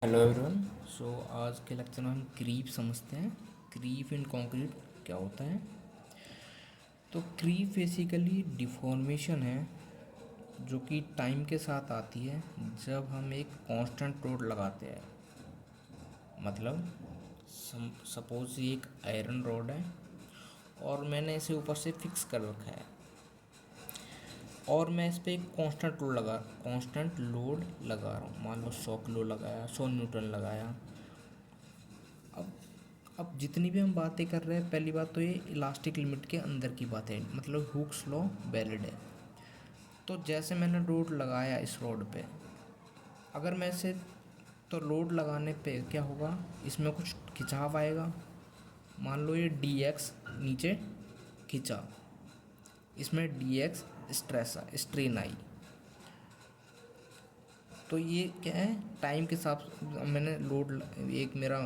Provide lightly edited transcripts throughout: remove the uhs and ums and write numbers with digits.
Hello everyone. सो आज के lecture में हम क्रीप समझते हैं। क्रीप इन कंक्रीट क्या होता है। तो क्रीप बेसिकली डिफॉर्मेशन है जो कि टाइम के साथ आती है जब हम एक कांस्टेंट लोड लगाते हैं। मतलब सपोज ये एक आयरन रॉड है और मैंने इसे ऊपर से फिक्स कर रखा है और मैं इस पर एक कांस्टेंट लोड लगा रहा हूँ। मान लो 100 किलो लगाया, 100 न्यूटन लगाया। अब अब जितनी भी हम बातें कर रहे हैं, पहली बात तो ये इलास्टिक लिमिट के अंदर की बात है, मतलब हुक्स लॉ वैलिड है। तो जैसे मैंने लोड लगाया इस रोड पे, अगर मैं इसे तो लोड लगाने पे क्या होगा, इसमें कुछ खिंचाव आएगा। मान लो ये डी एक्स नीचे खिंचा, इसमें डी एक्स स्ट्रेन आई। तो ये क्या है, टाइम के साथ मैंने लोड, एक मेरा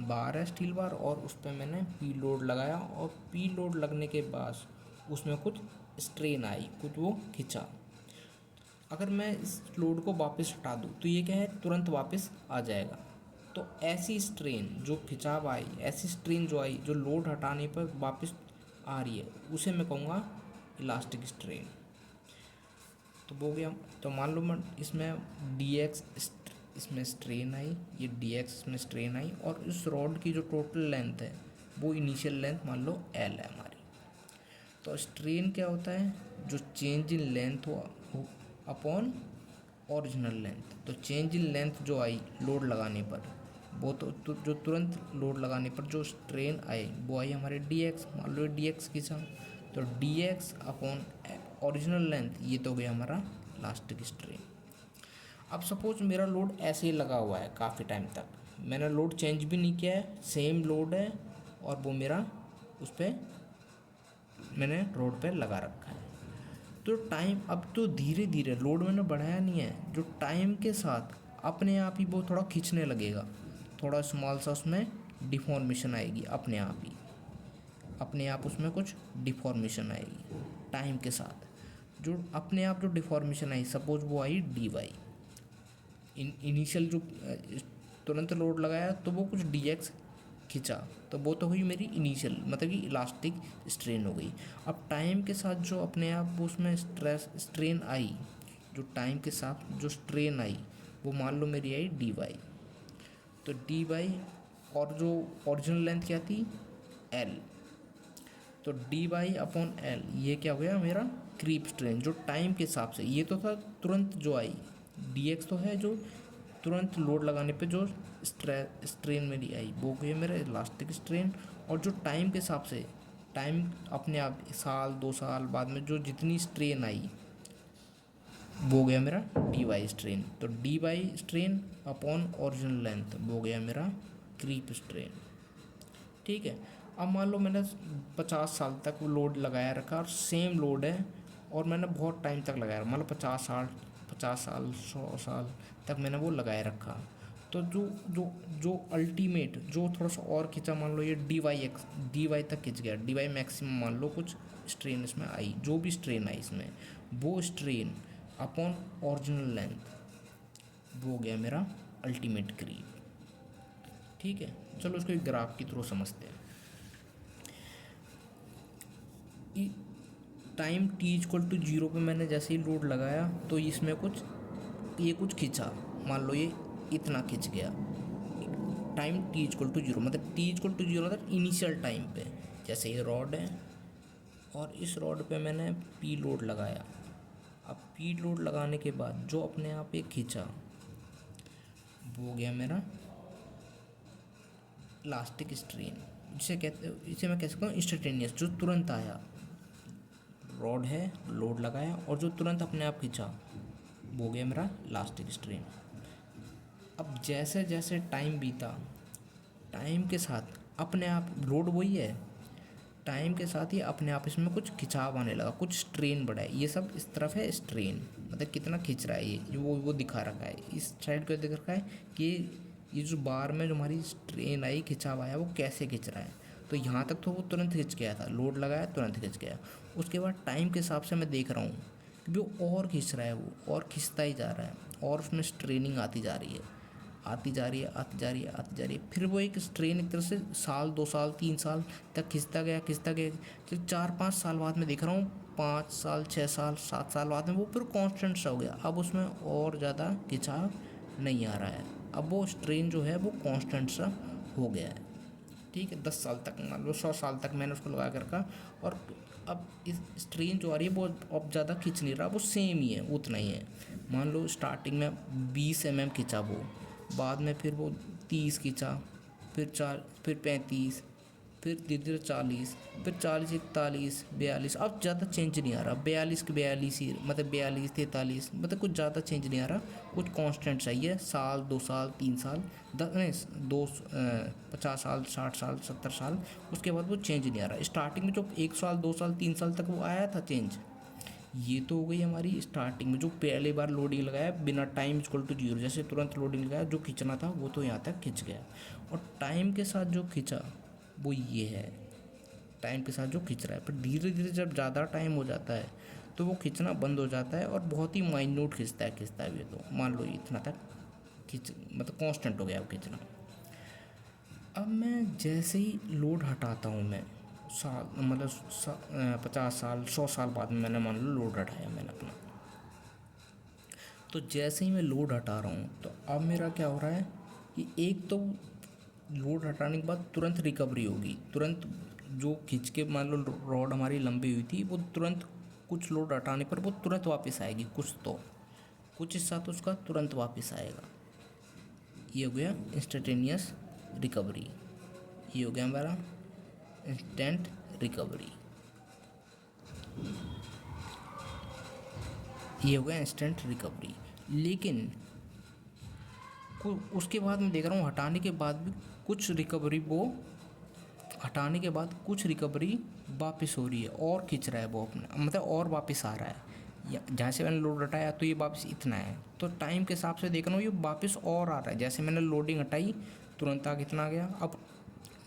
बार है स्टील बार और उस पर मैंने पी लोड लगाया और पी लोड लगने के बाद उसमें कुछ स्ट्रेन आई, कुछ वो खिंचा। अगर मैं इस लोड को वापस हटा दूँ तो ये क्या है, तुरंत वापस आ जाएगा। तो ऐसी स्ट्रेन जो खिंचाव आई, ऐसी स्ट्रेन जो आई जो लोड हटाने पर वापस आ रही है, उसे मैं कहूँगा इलास्टिक स्ट्रेन। तो वो गया। तो मान लो मैं इसमें डी एक्स इसमें स्ट्रेन आई, ये डी एक्स इसमें स्ट्रेन आई और इस रॉड की जो टोटल लेंथ है वो इनिशियल लेंथ मान लो एल है हमारी। तो स्ट्रेन क्या होता है, जो चेंज इन लेंथ हो अपॉन ओरिजिनल लेंथ। तो चेंज इन लेंथ जो आई लोड लगाने पर, वो तो जो तुरंत लोड लगाने पर जो स्ट्रेन आई वो आई हमारे डी एक्स। मान लो डी एक्स की सम, तो D x upon original length, ये तो हो गया हमारा इलास्टिक स्ट्रेन। अब सपोज मेरा लोड ऐसे ही लगा हुआ है काफ़ी टाइम तक, मैंने लोड चेंज भी नहीं किया है, सेम लोड है और वो मेरा उस पर मैंने रोड पे लगा रखा है। तो टाइम, अब तो धीरे धीरे लोड मैंने बढ़ाया नहीं है, जो टाइम के साथ अपने आप ही वो थोड़ा खींचने लगेगा, थोड़ा स्मॉल सा उसमें डिफॉर्मेशन आएगी अपने आप ही, अपने आप उसमें कुछ डिफॉर्मेशन आएगी टाइम के साथ। जो अपने आप जो डिफॉर्मेशन आई, सपोज वो आई डी वाई, इनिशियल जो तुरंत लोड लगाया तो वो कुछ डी एक्स खींचा, तो वो तो हुई मेरी इनिशियल, मतलब कि इलास्टिक स्ट्रेन हो गई। अब टाइम के साथ जो अपने आप वो उसमें स्ट्रेन आई, जो टाइम के साथ जो स्ट्रेन आई वो मान लो मेरी आई डी वाई। तो डी वाई और जो ओरिजिनल लेंथ क्या थी एल, तो डी वाई अपॉन एल, ये क्या हो गया मेरा क्रीप स्ट्रेन जो टाइम के हिसाब से। ये तो था तुरंत जो आई, डी एक्स तो है जो तुरंत लोड लगाने पे जो स्ट्रेन मेरी आई, वो गई मेरा इलास्टिक स्ट्रेन। और जो टाइम के हिसाब से, टाइम अपने आप साल 2 साल बाद में जो जितनी स्ट्रेन आई वो गया मेरा डी वाई स्ट्रेन। तो D Y strain upon original length वो गया मेरा क्रीप स्ट्रेन। ठीक है। अब मान लो मैंने 50 साल तक वो लोड लगाया रखा और सेम लोड है और मैंने बहुत टाइम तक लगाया, मान लो 50 साल, 50 साल 100 साल तक मैंने वो लगाए रखा। तो जो जो जो अल्टीमेट जो थोड़ा सा और खींचा, मान लो ये डी वाई तक खिंच गया, डी वाई मैक्सिमम मान लो कुछ स्ट्रेन इसमें आई, जो भी स्ट्रेन आई इसमें, वो स्ट्रेन अपॉन ओरिजिनल लेंथ वो हो गया मेरा अल्टीमेट क्रीप। ठीक है। चलो उसको एक ग्राफ के थ्रू समझते हैं। टाइम टी इक्वल टू 0 पे मैंने जैसे ही लोड लगाया तो इसमें कुछ ये कुछ खिंचा, मान लो ये इतना खिंच गया। टाइम टी इक्वल टू 0 मतलब टी इक्वल टू 0 मतलब इनिशियल टाइम पे। जैसे ये रॉड है और इस रॉड पे मैंने पी लोड लगाया। अब पी लोड लगाने के बाद जो अपने आप ये खींचा वो हो गया मेरा इलास्टिक स्ट्रेन, जिसे कहते, इसे मैं कह सकता हूँ इंस्टेंटेनियस, जो तुरंत आया। रॉड है, लोड लगाया और जो तुरंत अपने आप खींचा वो हो गया मेरा इलास्टिक स्ट्रेन। अब जैसे जैसे टाइम बीता, टाइम के साथ अपने आप लोड वही है, टाइम के साथ ही अपने आप इसमें कुछ खिंचाव आने लगा, कुछ स्ट्रेन बढ़ा है। ये सब इस तरफ है स्ट्रेन, मतलब कितना खींच रहा है ये, वो दिखा रखा है। इस साइड को दिख रखा है कि ये जो बार में जो हमारी स्ट्रेन आई, खिंचाव आया, वो कैसे खींच रहा है। तो यहाँ तक तो वो तुरंत खिंच गया था, लोड लगाया तुरंत खिंच गया। उसके बाद टाइम के हिसाब से मैं देख रहा हूँ कि वो और खींच रहा है, वो और खिंचता ही जा रहा है और उसमें स्ट्रेनिंग आती जा रही है। आती जा रही है, आती जा रही है, आती जा रही है। फिर वो एक स्ट्रेन एक तरह से साल 2 साल 3 साल तक खिंचता गया, खिंचता गया। तो 4-5 साल बाद में देख रहा हूँ, 5 साल 6 साल 7 साल बाद में वो फिर कांस्टेंट सा हो गया। अब उसमें और ज़्यादा खिंचाव नहीं आ रहा है, अब वो स्ट्रेन जो है वो कांस्टेंट सा हो गया है। ठीक है, 10 साल तक, मान लो 100 साल तक मैंने उसको लगा कर रखा, और अब इस स्ट्रेन जो आ रही है वो अब ज़्यादा खींच नहीं रहा, वो सेम ही है, उतना ही है। मान लो स्टार्टिंग में 20 mm खींचा वो, बाद में फिर वो 30 खींचा, फिर 35, फिर धीरे धीरे 40, फिर 40 41 42। अब ज़्यादा चेंज नहीं आ रहा, 42 के 42 ही, मतलब 42 43, मतलब कुछ ज़्यादा चेंज नहीं आ रहा, कुछ कांस्टेंट चाहिए। साल 2 साल 3 साल 10 नहीं 50 साल 60 साल 70 साल, उसके बाद वो चेंज नहीं आ रहा। स्टार्टिंग में जो 1 साल 2 साल 3 साल तक वो आया था चेंज, ये तो हो गई हमारी स्टार्टिंग में जो पहली बार लोडिंग लगाया बिना टाइम इक्वल टू 0, जैसे तुरंत लोडिंग लगाया, जो खींचना था वो तो यहाँ तक खिंच गया। और टाइम के साथ जो खींचा वो ये है, टाइम के साथ जो खींच रहा है। पर धीरे धीरे जब ज़्यादा टाइम हो जाता है तो वो खींचना बंद हो जाता है, और बहुत ही माइन्यूट खींचता है ये तो मान लो इतना तक खींच, मतलब कांस्टेंट हो गया वो खींचना। अब मैं जैसे ही लोड हटाता हूँ, मैं साल मतलब 50 साल 100 साल बाद में मैंने मान लो लोड हटाया मैंने अपना, तो जैसे ही मैं लोड हटा रहा हूँ तो अब मेरा क्या हो रहा है कि एक तो लोड हटाने के बाद तुरंत रिकवरी होगी, तुरंत जो खींच के मान लो रॉड हमारी लंबी हुई थी वो तुरंत, कुछ लोड हटाने पर वो तुरंत वापस आएगी, कुछ हिस्सा तो उसका तुरंत वापस आएगा। ये हो गया इंस्टेंटेनियस रिकवरी, ये हो गया हमारा इंस्टेंट रिकवरी, ये हो गया इंस्टेंट रिकवरी। लेकिन उसके बाद मैं देख रहा हूँ हटाने के बाद भी कुछ रिकवरी, वो हटाने के बाद कुछ रिकवरी वापस हो रही है, और खींच रहा है वो अपना, मतलब और वापस आ रहा है। जहाँ से मैंने लोड हटाया तो ये वापस इतना है, तो टाइम के हिसाब से देख रहा हूँ ये वापस और आ रहा है। जैसे मैंने लोडिंग हटाई तुरंत आ कितना आ गया, अब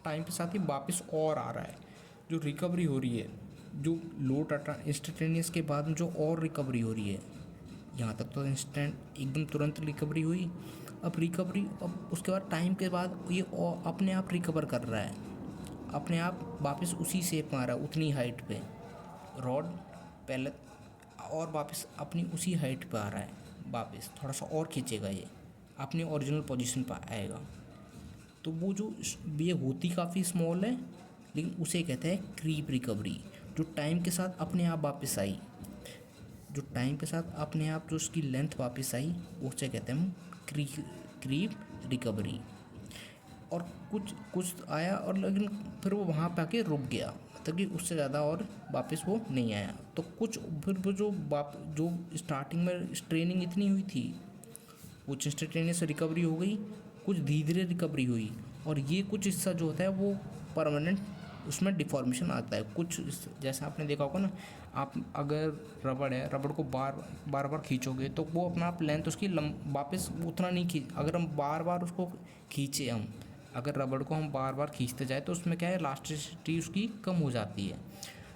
टाइम के साथ ही वापस और आ रहा है। जो रिकवरी हो रही है, जो लोड हटा इंस्टेंटेनियस के बाद में जो और रिकवरी हो रही है, यहाँ तक तो इंस्टेंट एकदम तुरंत रिकवरी हुई। अब उसके बाद टाइम के बाद ये और अपने आप रिकवर कर रहा है, अपने आप वापस उसी शेप में आ रहा है, उतनी हाइट पे रॉड पहले, और वापस अपनी उसी हाइट पे आ रहा है, वापस थोड़ा सा और खींचेगा, ये अपनी ओरिजिनल पोजीशन पर आएगा। तो वो जो ये होती काफ़ी स्मॉल है, लेकिन उसे कहते हैं क्रीप रिकवरी, जो टाइम के साथ अपने आप वापस आई, जो टाइम के साथ अपने आप जो उसकी लेंथ वापस आई, उसे कहते हैं हम क्रीप रिकवरी। और कुछ कुछ आया, और लेकिन फिर वो वहाँ पे आके रुक गया, मतलब कि उससे ज़्यादा और वापस वो नहीं आया। तो कुछ फिर वो जो स्टार्टिंग में स्ट्रेनिंग इतनी हुई थी, कुछ इंस्टेंटेनियस रिकवरी हो गई, कुछ धीरे धीरे रिकवरी हुई, और ये कुछ हिस्सा जो होता है वो परमानेंट, उसमें डिफॉर्मेशन आता है कुछ। जैसा आपने देखा होगा ना, आप अगर रबड़ है, रबड़ को बार बार खींचोगे तो वो अपना आप लेंथ उसकी वापस उतना नहीं खींच, अगर हम बार बार उसको खींचे, हम अगर रबड़ को हम बार बार खींचते जाए तो उसमें क्या है, इलास्टिसिटी उसकी कम हो जाती है।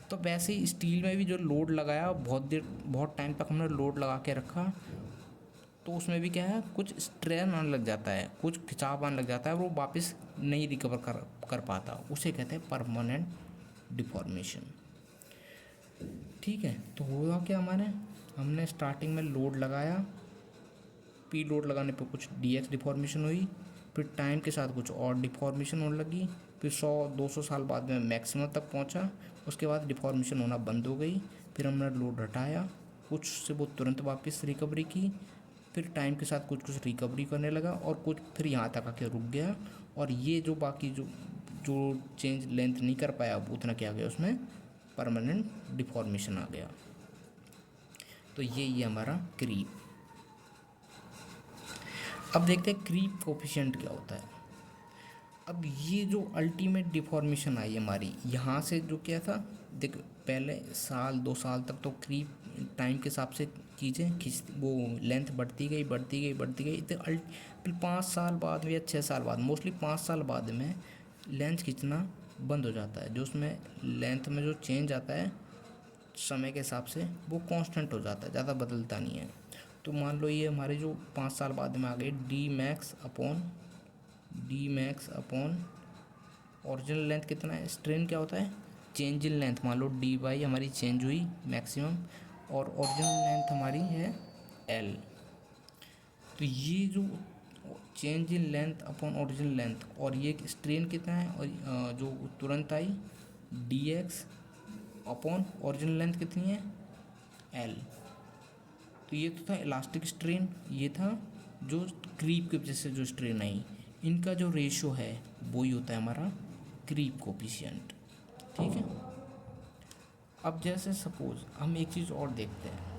तो वैसे ही स्टील में भी जो लोड लगाया, बहुत टाइम तक हमने लोड लगा के रखा, तो उसमें भी क्या है, कुछ स्ट्रेन आने लग जाता है, कुछ खिंचाव आने लग जाता है, वो वापस नहीं रिकवर कर पाता, उसे कहते हैं परमानेंट डिफॉर्मेशन। ठीक है, तो हुआ क्या हमारे, हमने स्टार्टिंग में लोड लगाया, पी लोड लगाने पर कुछ डीएक्स डिफॉर्मेशन हुई, फिर टाइम के साथ कुछ और डिफॉर्मेशन होने लगी, फिर 100-200 साल बाद में मैक्सिमम तक पहुंचा, उसके बाद डिफॉर्मेशन होना बंद हो गई। फिर हमने लोड हटाया, कुछ से वो तुरंत वापस रिकवरी की, फिर टाइम के साथ कुछ कुछ रिकवरी करने लगा, और कुछ फिर यहाँ तक आके रुक गया। और ये जो बाकी जो जो चेंज लेंथ नहीं कर पाया, अब उतना क्या गया, उसमें परमानेंट डिफॉर्मेशन आ गया। तो ये हमारा क्रीप। अब देखते हैं क्रीप कोफिशिएंट क्या होता है। अब ये जो अल्टीमेट डिफॉर्मेशन आई हमारी, यहाँ से जो क्या था, देख पहले साल 2 साल तक तो क्रीप टाइम के हिसाब से चीज़ें खींच, वो लेंथ बढ़ती गई, तो फिर 5 साल बाद में या 6 साल बाद, मोस्टली 5 साल बाद में लेंथ खींचना बंद हो जाता है। जो उसमें लेंथ में जो चेंज आता है समय के हिसाब से, वो कांस्टेंट हो जाता है, ज़्यादा बदलता नहीं है। तो मान लो ये हमारे जो 5 साल बाद में आ गए D max upon original length कितना है। स्ट्रेन क्या होता है, चेंज इन लेंथ। मान लो डी बाई हमारी चेंज हुई मैक्सिमम और ओरिजिनल लेंथ हमारी है एल। तो ये जो change in length upon original length और ये स्ट्रेन कितना है और जो तुरंत I D x upon original length कितनी है एल। तो ये तो था इलास्टिक स्ट्रेन, ये था जो क्रीप की वजह से जो स्ट्रेन आई। इनका जो रेशो है वही होता है हमारा क्रीप कोफिशिएंट। ठीक है। अब जैसे सपोज हम एक चीज़ और देखते हैं,